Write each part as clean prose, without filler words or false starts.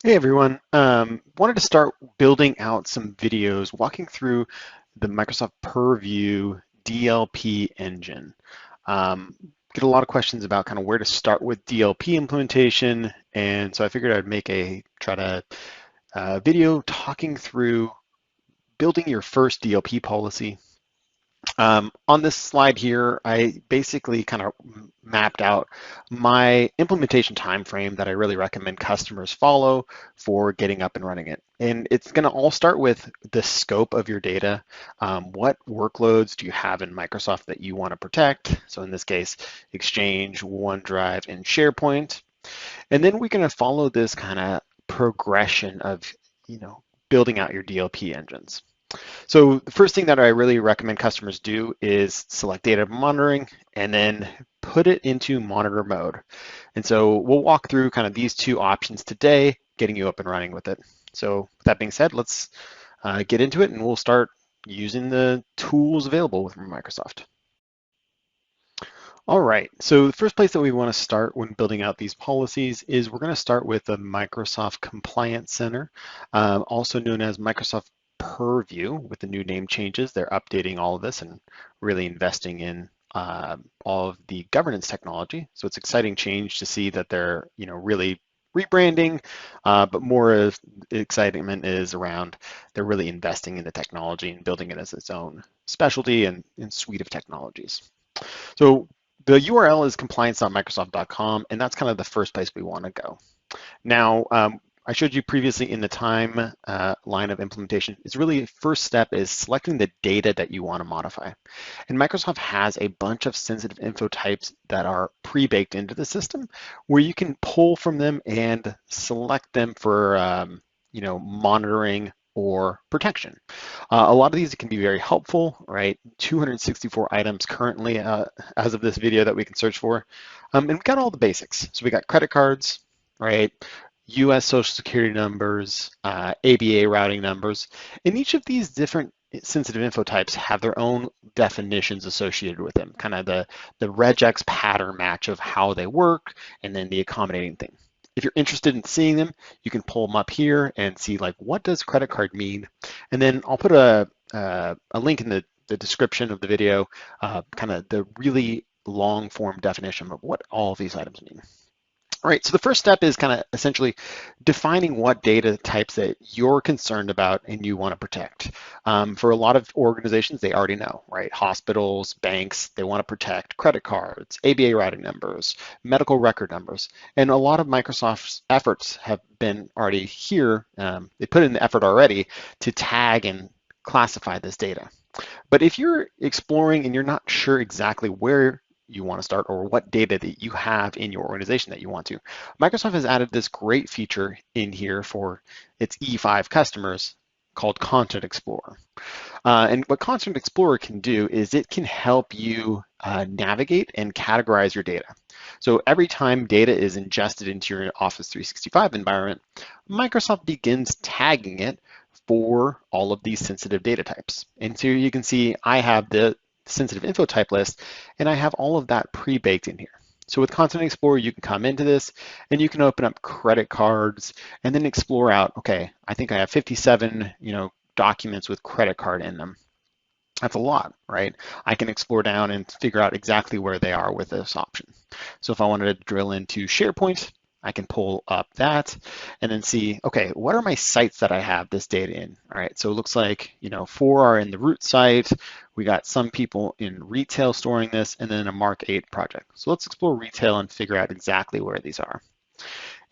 Hey everyone, wanted to start building out some videos walking through the Microsoft Purview DLP engine. Get a lot of questions about kind of where to start with DLP implementation, and so I figured I'd make a try to video talking through building your first DLP policy. On this slide here, I basically kind of mapped out my implementation time frame that I really recommend customers follow for getting up and running it. And it's going to all start with the scope of your data. What workloads do you have in Microsoft that you want to protect? So in this case, Exchange, OneDrive, and SharePoint. And then we're going to follow this kind of progression of, building out your DLP engines. So the first thing that I really recommend customers do is select data monitoring and then put it into monitor mode. And so we'll walk through kind of these two options today, getting you up and running with it. So with that being said, let's get into it and we'll start using the tools available with Microsoft. All right, so the first place that we want to start when building out these policies is we're going to start with the Microsoft Compliance Center, also known as Microsoft Purview. With the new name changes, they're updating all of this and really investing in all of the governance technology. So it's exciting change to see that they're really rebranding, but more of the excitement is around they're really investing in the technology and building it as its own specialty and suite of technologies. So the URL is compliance.microsoft.com, and that's kind of the first place we want to go. Now, I showed you previously in the time line of implementation, it's really first step is selecting the data that you want to modify. And Microsoft has a bunch of sensitive info types that are pre-baked into the system where you can pull from them and select them for monitoring or protection. A lot of these can be very helpful, right? 264 items currently as of this video that we can search for. And we got all the basics. So we got credit cards, right? US Social Security numbers, ABA routing numbers, and each of these different sensitive info types have their own definitions associated with them, kind of the regex pattern match of how they work, and then the accommodating thing. If you're interested in seeing them, you can pull them up here and see like what does credit card mean, and then I'll put a link in the description of the video, kind of the really long form definition of what all of these items mean. All right, so the first step is kind of essentially defining what data types that you're concerned about and you want to protect. For a lot of organizations, they already know, right? Hospitals, banks, they want to protect credit cards, ABA routing numbers, medical record numbers. And a lot of Microsoft's efforts have been already here. They put in the effort already to tag and classify this data. But if you're exploring and you're not sure exactly where you want to start or what data that you have in your organization that you want to, Microsoft has added this great feature in here for its E5 customers called Content Explorer. And what Content Explorer can do is it can help you navigate and categorize your data. So every time data is ingested into your Office 365 environment, Microsoft begins tagging it for all of these sensitive data types. And so you can see I have the sensitive info type list, and I have all of that pre-baked in here. So with Content Explorer, you can come into this and you can open up credit cards and then explore out, okay, I think I have 57, documents with credit card in them. That's a lot, right? I can explore down and figure out exactly where they are with this option. So if I wanted to drill into SharePoint, I can pull up that and then see, okay, what are my sites that I have this data in? All right, so it looks like, 4 are in the root site. We got some people in retail storing this and then a Mark 8 project. So let's explore retail and figure out exactly where these are.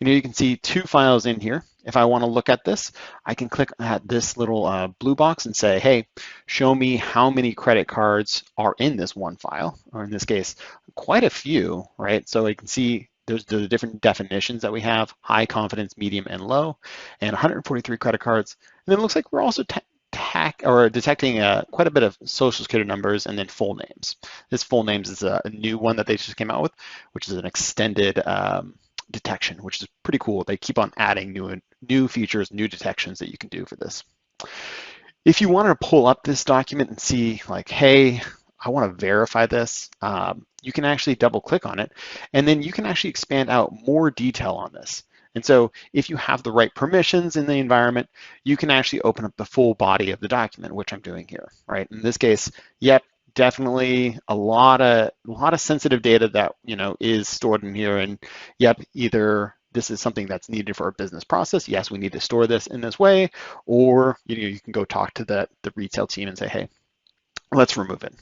You can see 2 files in here. If I want to look at this, I can click at this little blue box and say, hey, show me how many credit cards are in this one file, or in this case, quite a few, right? So I can see there's the different definitions that we have, high confidence, medium, and low, and 143 credit cards. And then it looks like we're also detecting quite a bit of social security numbers and then full names. This full names is a new one that they just came out with, which is an extended detection, which is pretty cool. They keep on adding new features, new detections that you can do for this. If you wanted to pull up this document and see like, hey, I want to verify this, you can actually double click on it, and then you can actually expand out more detail on this. And so if you have the right permissions in the environment, you can actually open up the full body of the document, which I'm doing here, right? In this case, yep, definitely a lot of sensitive data that is stored in here. And yep, either this is something that's needed for a business process. Yes, we need to store this in this way, or you can go talk to the retail team and say, hey, let's remove it.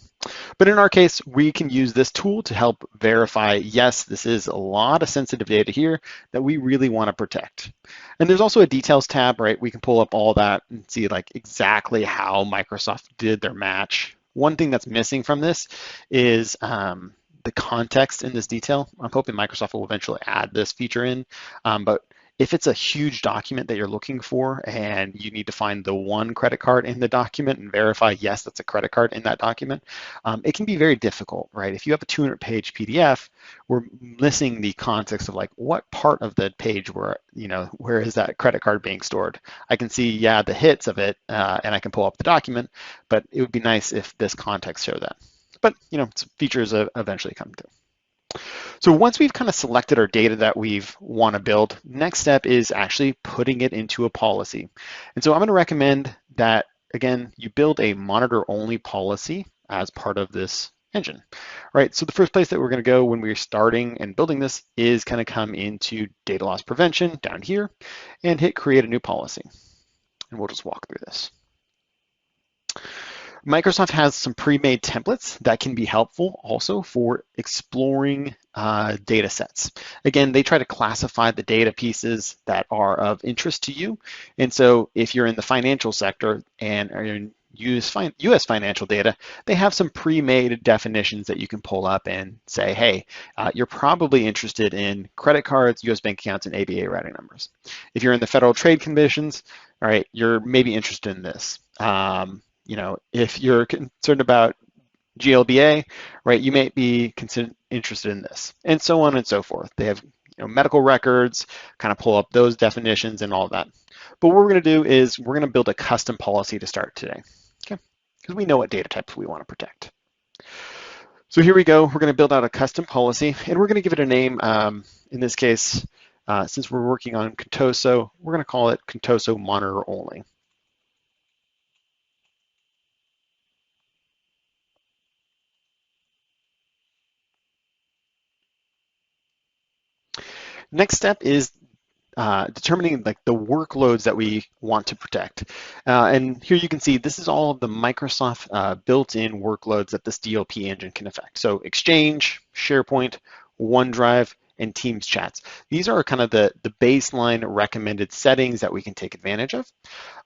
But in our case, we can use this tool to help verify, yes, this is a lot of sensitive data here that we really want to protect. And there's also a details tab, right? We can pull up all that and see like exactly how Microsoft did their match. One thing that's missing from this is the context in this detail. I'm hoping Microsoft will eventually add this feature in, but if it's a huge document that you're looking for and you need to find the one credit card in the document and verify, yes, that's a credit card in that document, it can be very difficult, right? If you have a 200-page PDF, we're missing the context of like what part of the page where is that credit card being stored? I can see, yeah, the hits of it, and I can pull up the document, but it would be nice if this context showed that. But features eventually come through. So once we've kind of selected our data that we want to build, next step is actually putting it into a policy. And so I'm going to recommend that, again, you build a monitor-only policy as part of this engine, right? So the first place that we're going to go when we're starting and building this is kind of come into data loss prevention down here and hit create a new policy. And we'll just walk through this. Microsoft has some pre-made templates that can be helpful also for exploring data sets. Again, they try to classify the data pieces that are of interest to you. And so if you're in the financial sector and are in US financial data, they have some pre-made definitions that you can pull up and say, hey, you're probably interested in credit cards, US bank accounts, and ABA routing numbers. If you're in the Federal Trade Commissions, all right, you're maybe interested in this. If you're concerned about GLBA, right, you may be interested in this, and so on and so forth. They have medical records, kind of pull up those definitions and all of that. But what we're going to do is we're going to build a custom policy to start today, okay? Because we know what data types we want to protect. So here we go. We're going to build out a custom policy, and we're going to give it a name. In this case, since we're working on Contoso, we're going to call it Contoso Monitor Only. Next step is determining like the workloads that we want to protect. And here you can see this is all of the Microsoft built-in workloads that this DLP engine can affect. So Exchange, SharePoint, OneDrive, and Teams chats. These are kind of the baseline recommended settings that we can take advantage of.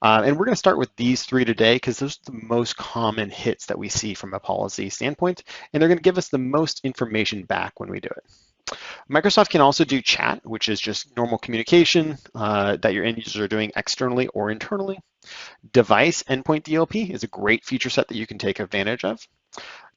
And we're going to start with these three today because those are the most common hits that we see from a policy standpoint, and they're going to give us the most information back when we do it. Microsoft can also do chat, which is just normal communication that your end users are doing externally or internally. Device endpoint DLP is a great feature set that you can take advantage of.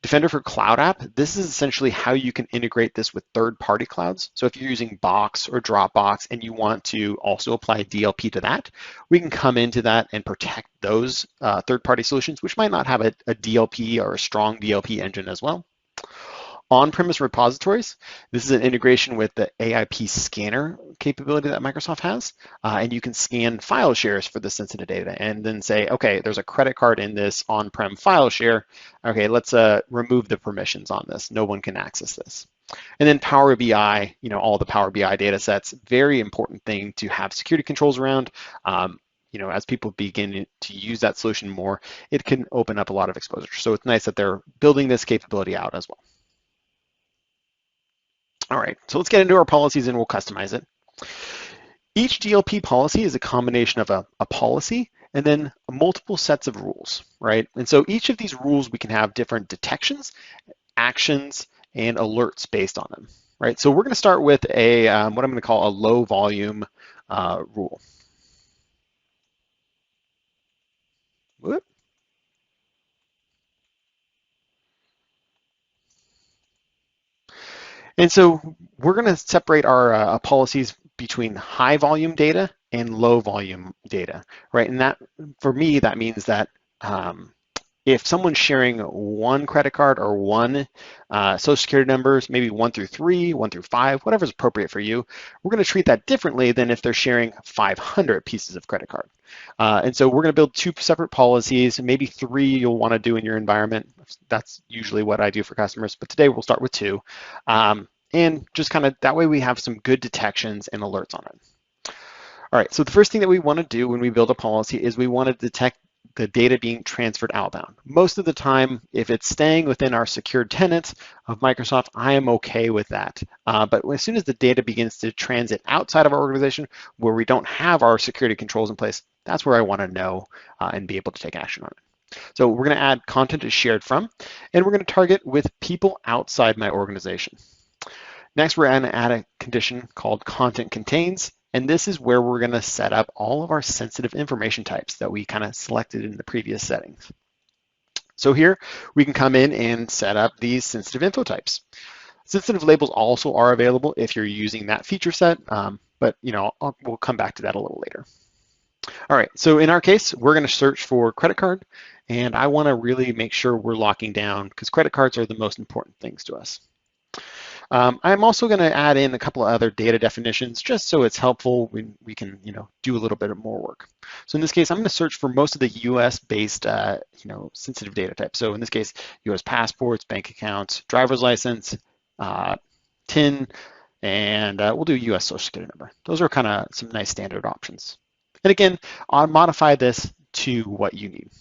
Defender for Cloud App, this is essentially how you can integrate this with third-party clouds. So if you're using Box or Dropbox and you want to also apply DLP to that, we can come into that and protect those third-party solutions, which might not have a DLP or a strong DLP engine as well. On-premise repositories, this is an integration with the AIP scanner capability that Microsoft has, and you can scan file shares for the sensitive data and then say, okay, there's a credit card in this on-prem file share. Okay, let's remove the permissions on this. No one can access this. And then Power BI, all the Power BI data sets, very important thing to have security controls around. As people begin to use that solution more, it can open up a lot of exposure. So it's nice that they're building this capability out as well. All right, so let's get into our policies and we'll customize it. Each DLP policy is a combination of a policy and then multiple sets of rules, right? And so each of these rules, we can have different detections, actions, and alerts based on them, right? So we're gonna start with a what I'm gonna call a low volume rule. Whoop. And so we're going to separate our policies between high volume data and low volume data, right? And that, for me, that means that if someone's sharing one credit card or one social security numbers, maybe 1 through 3, 1 through 5, whatever's appropriate for you, we're going to treat that differently than if they're sharing 500 pieces of credit card. And so we're going to build 2 separate policies, maybe 3 you'll want to do in your environment. That's usually what I do for customers, but today we'll start with 2. And just kind of that way we have some good detections and alerts on it. All right, so the first thing that we want to do when we build a policy is we want to detect the data being transferred outbound. Most of the time, if it's staying within our secured tenant of Microsoft, I am okay with that. But as soon as the data begins to transit outside of our organization where we don't have our security controls in place, that's where I want to know and be able to take action on it. So we're going to add content is shared from, and we're going to target with people outside my organization. Next, we're going to add a condition called content contains. And this is where we're going to set up all of our sensitive information types that we kind of selected in the previous settings. So here we can come in and set up these sensitive info types. Sensitive labels also are available if you're using that feature set, but we'll come back to that a little later. All right, so in our case, we're going to search for credit card, and I want to really make sure we're locking down because credit cards are the most important things to us. I'm also going to add in a couple of other data definitions just so it's helpful when we can do a little bit of more work. So in this case, I'm going to search for most of the US-based sensitive data types. So in this case, US passports, bank accounts, driver's license, TIN, and we'll do US Social Security number. Those are kind of some nice standard options. And again, I'll modify this to what you need.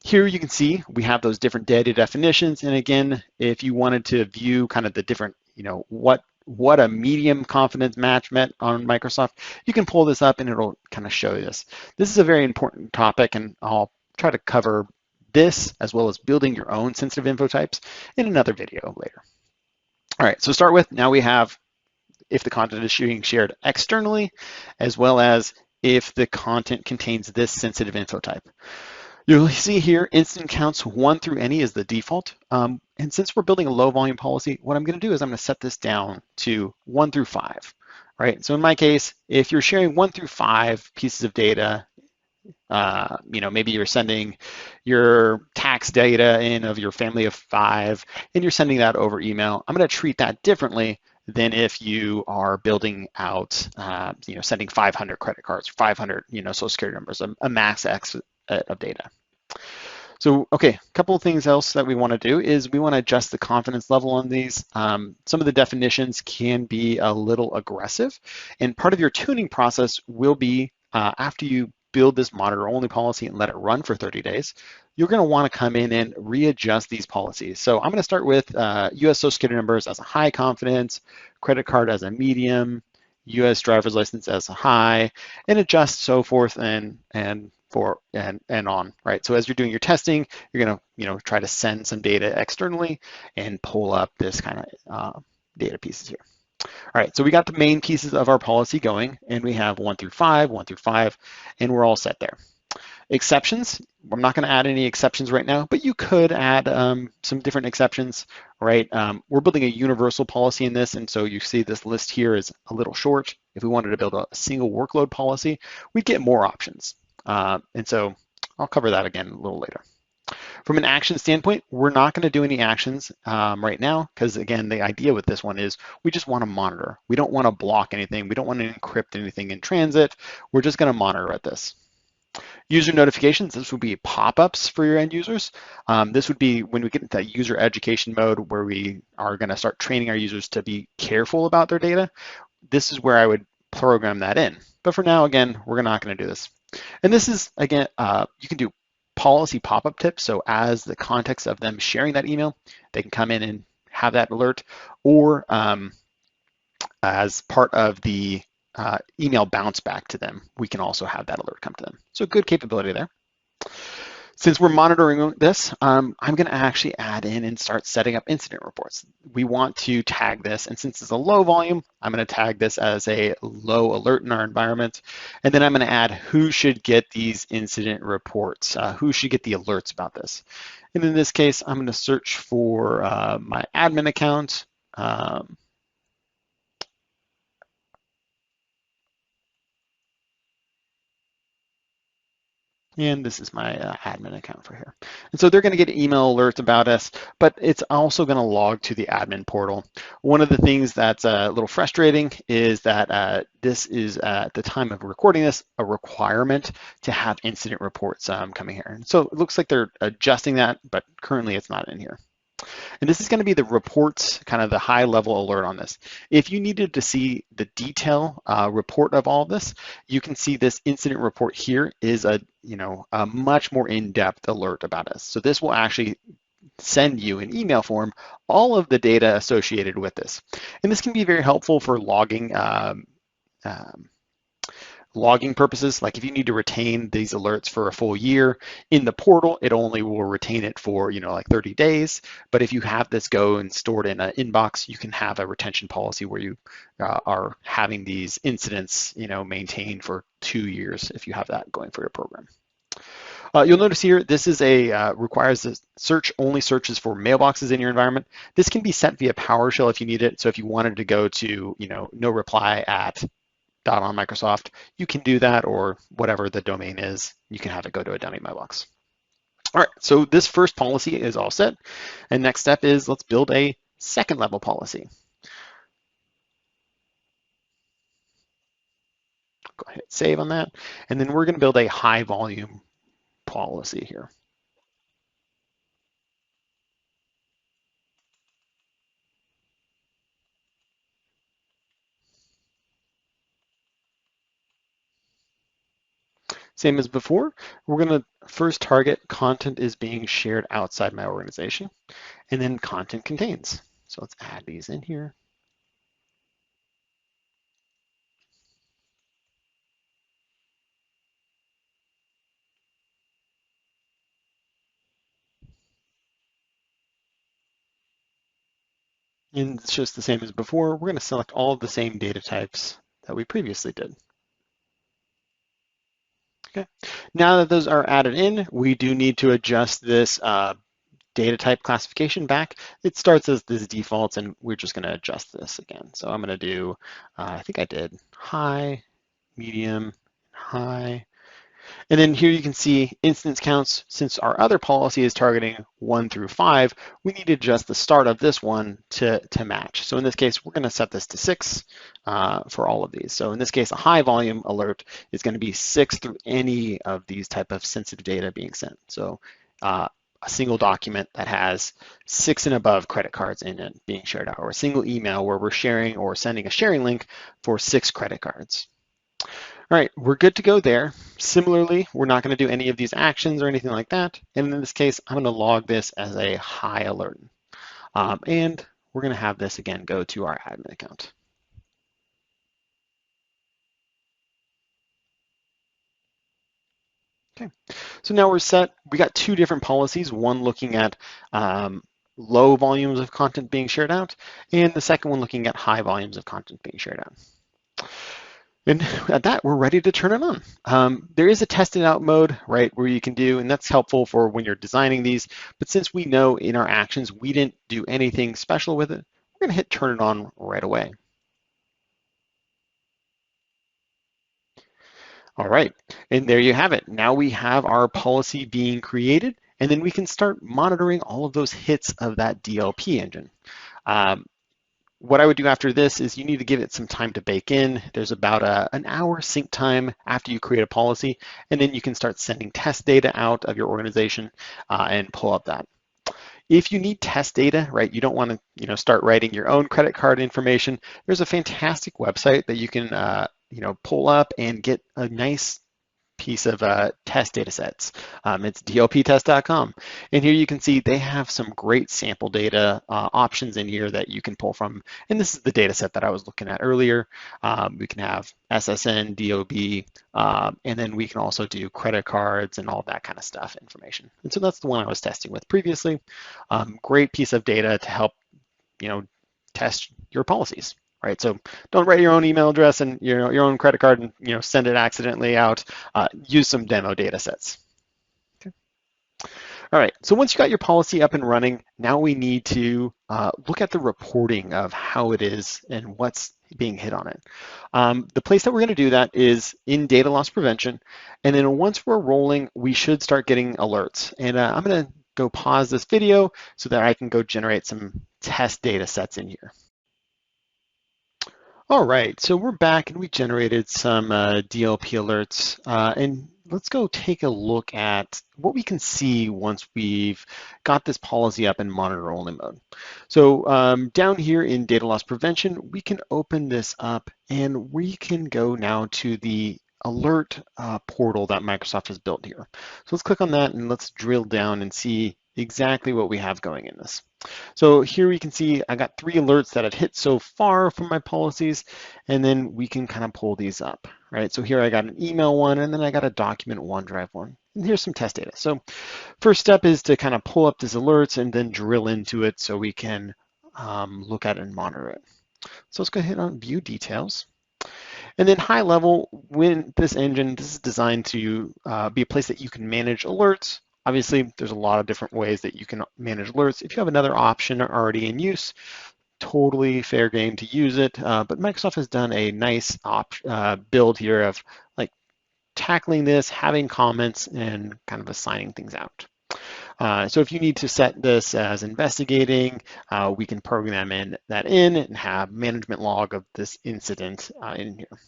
Here you can see we have those different data definitions. And again, if you wanted to view kind of the different, what a medium confidence match meant on Microsoft, you can pull this up and it'll kind of show you this. This is a very important topic, and I'll try to cover this as well as building your own sensitive info types in another video later. All right, so to start with, now we have if the content is being shared externally, as well as if the content contains this sensitive info type. You'll see here instant counts 1 through any is the default. And since we're building a low volume policy, what I'm going to do is I'm going to set this down to 1 through 5. Right? So in my case, if you're sharing 1 through 5 pieces of data, maybe you're sending your tax data in of your family of 5, and you're sending that over email, I'm going to treat that differently than if you are building out, sending 500 credit cards, 500, social security numbers, a mass X of data. So, okay, a couple of things else that we want to do is we want to adjust the confidence level on these. Some of the definitions can be a little aggressive, and part of your tuning process will be after you build this monitor only policy and let it run for 30 days, you're going to want to come in and readjust these policies. So I'm going to start with US Social Security numbers as a high confidence, credit card as a medium, US driver's license as a high, and adjust so forth and on, right? So as you're doing your testing, you're gonna try to send some data externally and pull up this kind of data pieces here. All right, so we got the main pieces of our policy going, and we have 1 through 5, and we're all set there. Exceptions, I'm not going to add any exceptions right now, but you could add some different exceptions, right? We're building a universal policy in this, and so you see this list here is a little short. If we wanted to build a single workload policy, we'd get more options. And so I'll cover that again a little later. From an action standpoint, we're not going to do any actions right now because, again, the idea with this one is we just want to monitor. We don't want to block anything. We don't want to encrypt anything in transit. We're just going to monitor at this. User notifications, this would be pop-ups for your end users. This would be when we get into that user education mode where we are going to start training our users to be careful about their data. This is where I would program that in. But for now, again, we're not going to do this. And this is, again, you can do policy pop-up tips. So as the context of them sharing that email, they can come in and have that alert, or as part of the email bounce back to them, we can also have that alert come to them. So good capability there. Since we're monitoring this, I'm going to actually add in and start setting up incident reports. We want to tag this, and since it's a low volume, I'm going to tag this as a low alert in our environment. And then I'm going to add who should get these incident reports, who should get the alerts about this. And in this case, I'm going to search for my admin account. And this is my admin account for here. And so they're going to get email alerts about us, but it's also going to log to the admin portal. One of the things that's a little frustrating is that this is, at the time of recording this, a requirement to have incident reports coming here. And so it looks like they're adjusting that, but currently it's not in here. And this is going to be the reports, kind of the high level alert on this. If you needed to see the detail report of all of this, you can see this incident report here is a much more in-depth alert about us. So this will actually send you in email form all of the data associated with this. And this can be very helpful for logging purposes. Like if you need to retain these alerts for a full year in the portal, it only will retain it for, like 30 days. But if you have this go and stored in an inbox, you can have a retention policy where you are having these incidents, maintained for 2 years if you have that going for your program. You'll notice here, this is requires a search, only searches for mailboxes in your environment. This can be set via PowerShell if you need it. So if you wanted to go to, no reply at .on Microsoft, you can do that, or whatever the domain is, you can have it go to a dummy mailbox. All right, so this first policy is all set. And next step is let's build a second level policy. Go ahead, save on that. And then we're gonna build a high volume policy here. Same as before, we're gonna first target content is being shared outside my organization, and then content contains. So let's add these in here. And it's just the same as before. We're gonna select all of the same data types that we previously did. Okay. Now that those are added in, we do need to adjust this data type classification back. It starts as this defaults, and we're just going to adjust this again. So I'm going to do, I think I did high, medium, high. And then here you can see instance counts. Since our other policy is targeting 1 through 5, we need to adjust the start of this one to match. So in this case, we're going to set this to 6 for all of these. So in this case, a high volume alert is going to be 6 through any of these type of sensitive data being sent. So a single document that has 6 and above credit cards in it being shared out, or a single email where we're sharing or sending a sharing link for 6 credit cards. All right, we're good to go there. Similarly, we're not going to do any of these actions or anything like that. And in this case, I'm going to log this as a high alert. And we're going to have this again go to our admin account. Okay, so now we're set. We got 2 different policies, one looking at low volumes of content being shared out, and the second one looking at high volumes of content being shared out. And at that, we're ready to turn it on. There is a test it out mode, right, where you can do, and that's helpful for when you're designing these. But since we know in our actions we didn't do anything special with it, we're going to hit turn it on right away. All right, and there you have it. Now we have our policy being created, and then we can start monitoring all of those hits of that DLP engine. What I would do after this is you need to give it some time to bake in. There's about an hour sync time after you create a policy, and then you can start sending test data out of your organization and pull up that. If you need test data, right, you don't want to start writing your own credit card information, there's a fantastic website that you can pull up and get a nice piece of test data sets. It's dlptest.com. And here you can see they have some great sample data options in here that you can pull from. And this is the data set that I was looking at earlier. We can have SSN, DOB, and then we can also do credit cards and all that kind of stuff information. And so that's the one I was testing with previously. Great piece of data to help test your policies. Right, so don't write your own email address and your own credit card and send it accidentally out. Use some demo data sets. Okay. All right, so once you got your policy up and running, now we need to look at the reporting of how it is and what's being hit on it. The place that we're going to do that is in data loss prevention. And then once we're rolling, we should start getting alerts. And I'm going to go pause this video so that I can go generate some test data sets in here. All right, so we're back and we generated some DLP alerts. And let's go take a look at what we can see once we've got this policy up in monitor only mode. So down here in data loss prevention, we can open this up and we can go now to the alert portal that Microsoft has built here. So let's click on that and let's drill down and see exactly what we have going in this. So here we can see I got 3 alerts that have hit so far from my policies, and then we can kind of pull these up, right? So here I got an email one, and then I got a document OneDrive one. And here's some test data. So first step is to kind of pull up these alerts and then drill into it so we can look at it and monitor it. So let's go ahead and view details. And then high level, when this engine, this is designed to be a place that you can manage alerts. Obviously, there's a lot of different ways that you can manage alerts. If you have another option already in use, totally fair game to use it. But Microsoft has done a nice build here of like tackling this, having comments, and kind of assigning things out. So if you need to set this as investigating, we can program that in and have management log of this incident in here.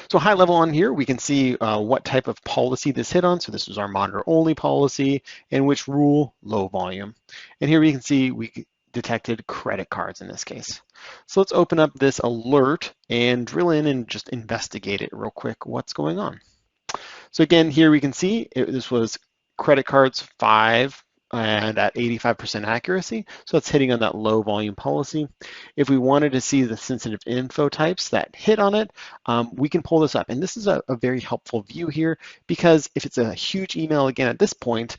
So high level on here, we can see what type of policy this hit on. So this was our monitor only policy, and which rule, low volume. And here we can see we detected credit cards in this case. So let's open up this alert and drill in and just investigate it real quick, what's going on. So again, here we can see this was credit cards 5 and at 85% accuracy. So it's hitting on that low volume policy. If we wanted to see the sensitive info types that hit on it, we can pull this up. And this is a very helpful view here, because if it's a huge email, again, at this point,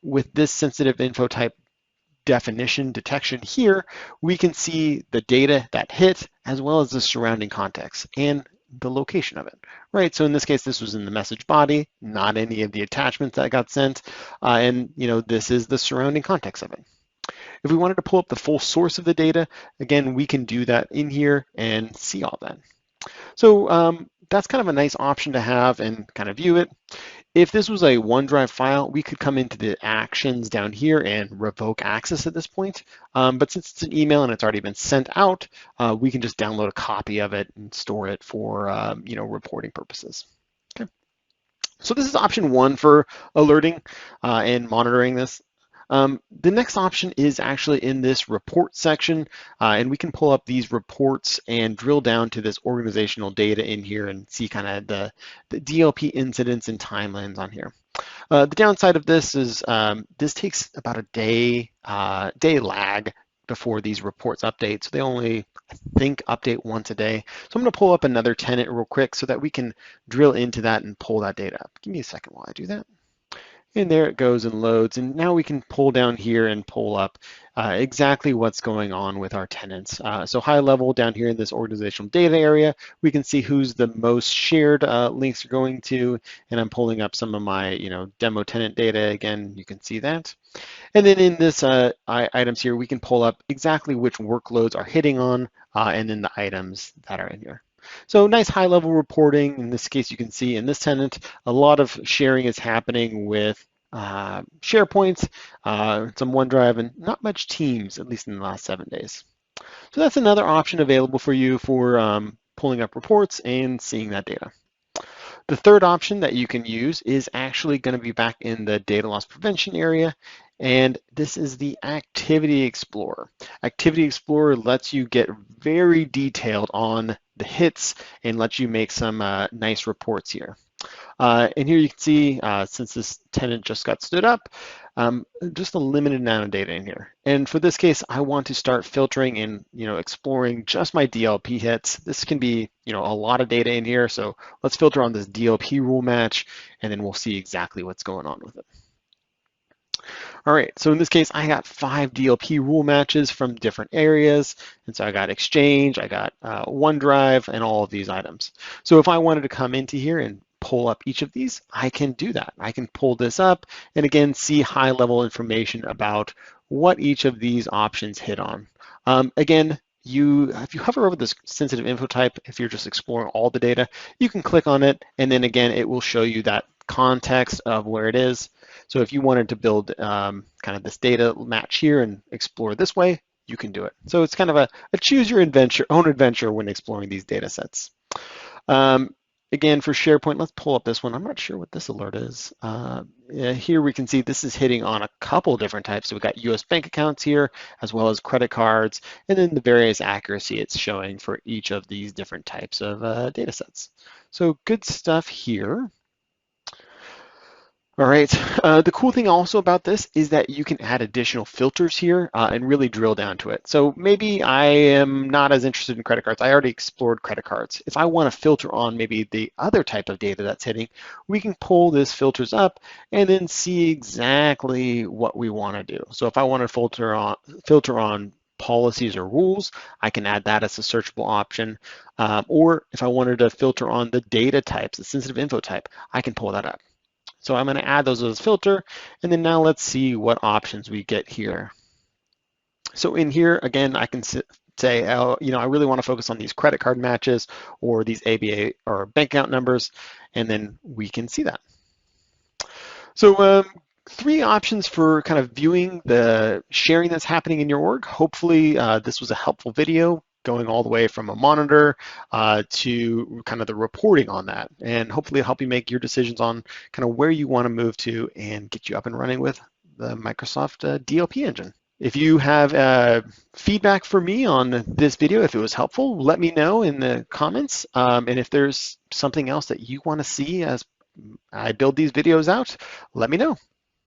with this sensitive info type definition detection here, we can see the data that hit as well as the surrounding context and the location of it, right? So in this case, this was in the message body, not any of the attachments that got sent. And this is the surrounding context of it. If we wanted to pull up the full source of the data, again, we can do that in here and see all that. So that's kind of a nice option to have and kind of view it. If this was a OneDrive file, we could come into the actions down here and revoke access at this point. But since it's an email and it's already been sent out, we can just download a copy of it and store it for reporting purposes. Okay. So this is option 1 for alerting and monitoring this. The next option is actually in this report section, and we can pull up these reports and drill down to this organizational data in here and see kind of the DLP incidents and timelines on here. The downside of this is this takes about a day lag before these reports update. So they only, I think, update once a day. So I'm going to pull up another tenant real quick so that we can drill into that and pull that data up. Give me a second while I do that. And there it goes and loads. And now we can pull down here and pull up exactly what's going on with our tenants. So high level down here in this organizational data area, we can see who's the most shared links are going to. And I'm pulling up some of my demo tenant data. Again, you can see that. And then in this items here, we can pull up exactly which workloads are hitting on and then the items that are in here. So nice high level reporting. In this case, you can see in this tenant, a lot of sharing is happening with SharePoint, some OneDrive, and not much Teams, at least in the last 7 days. So that's another option available for you for pulling up reports and seeing that data. The third option that you can use is actually going to be back in the data loss prevention area, and this is the Activity Explorer. Activity Explorer lets you get very detailed on the hits and lets you make some nice reports here. And here you can see, since this tenant just got stood up, just a limited amount of data in here. And for this case, I want to start filtering and exploring just my DLP hits. This can be a lot of data in here. So let's filter on this DLP rule match, and then we'll see exactly what's going on with it. All right, so in this case, I got 5 DLP rule matches from different areas. And so I got Exchange, I got OneDrive, and all of these items. So if I wanted to come into here and pull up each of these, I can do that. I can pull this up and again, see high level information about what each of these options hit on. Again, if you hover over this sensitive info type, if you're just exploring all the data, you can click on it, and then again, it will show you that context of where it is. So if you wanted to build kind of this data match here and explore this way, you can do it. So it's kind of a choose your own adventure when exploring these data sets. Again, for SharePoint, let's pull up this one. I'm not sure what this alert is. Yeah, here we can see this is hitting on a couple different types. So we've got US bank accounts here, as well as credit cards, and then the various accuracy it's showing for each of these different types of data sets. So good stuff here. All right, the cool thing also about this is that you can add additional filters here and really drill down to it. So maybe I am not as interested in credit cards. I already explored credit cards. If I want to filter on maybe the other type of data that's hitting, we can pull this filters up and then see exactly what we want to do. So if I want to filter on policies or rules, I can add that as a searchable option. Or if I wanted to filter on the data types, the sensitive info type, I can pull that up. So I'm going to add those as a filter, and then now let's see what options we get here. So in here, again, I can say, I really want to focus on these credit card matches or these ABA or bank account numbers, and then we can see that. So 3 options for kind of viewing the sharing that's happening in your org. Hopefully this was a helpful video, going all the way from a monitor to kind of the reporting on that. And hopefully it'll help you make your decisions on kind of where you want to move to and get you up and running with the Microsoft DLP engine. If you have feedback for me on this video, if it was helpful, let me know in the comments. And if there's something else that you want to see as I build these videos out, let me know.